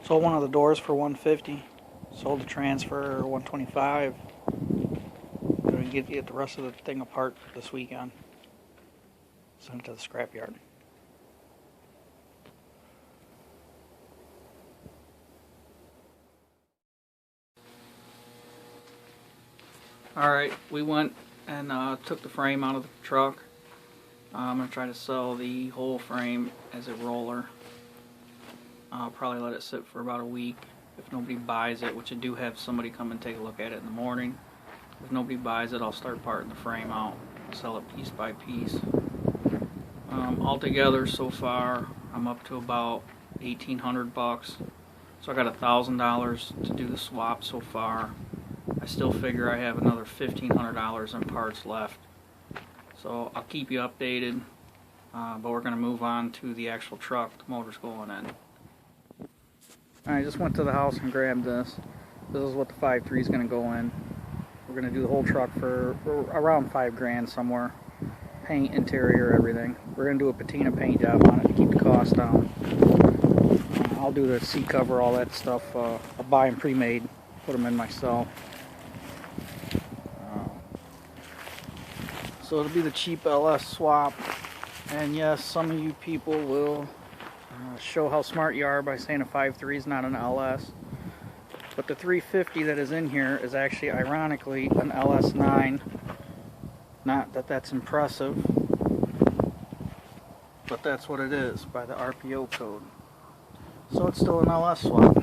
Sold one of the doors for 150. Sold the transfer 125. We're gonna get the rest of the thing apart this weekend. Send it to the scrapyard. Alright, we went and took the frame out of the truck. I'm going to try to sell the whole frame as a roller. I'll probably let it sit for about a week. If nobody buys it, which I do have somebody come and take a look at it in the morning. If nobody buys it, I'll start parting the frame out, sell it piece by piece. Altogether, so far, I'm up to about $1,800. So I got $1,000 to do the swap so far. I still figure I have another $1,500 in parts left. So I'll keep you updated, but we're going to move on to the actual truck. The motor's going in. I just went to the house and grabbed this. This is what the 5.3 is going to go in. We're going to do the whole truck for around $5,000 somewhere. Paint, interior, everything. We're going to do a patina paint job on it to keep the cost down. I'll do the seat cover, all that stuff. I'll buy them pre-made, put them in myself. So it'll be the cheap LS swap. And yes, some of you people will show how smart you are by saying a 5.3 is not an LS. But the 350 that is in here is actually, ironically, an LS9. Not that that's impressive, but that's what it is by the RPO code. So it's still an LS swap.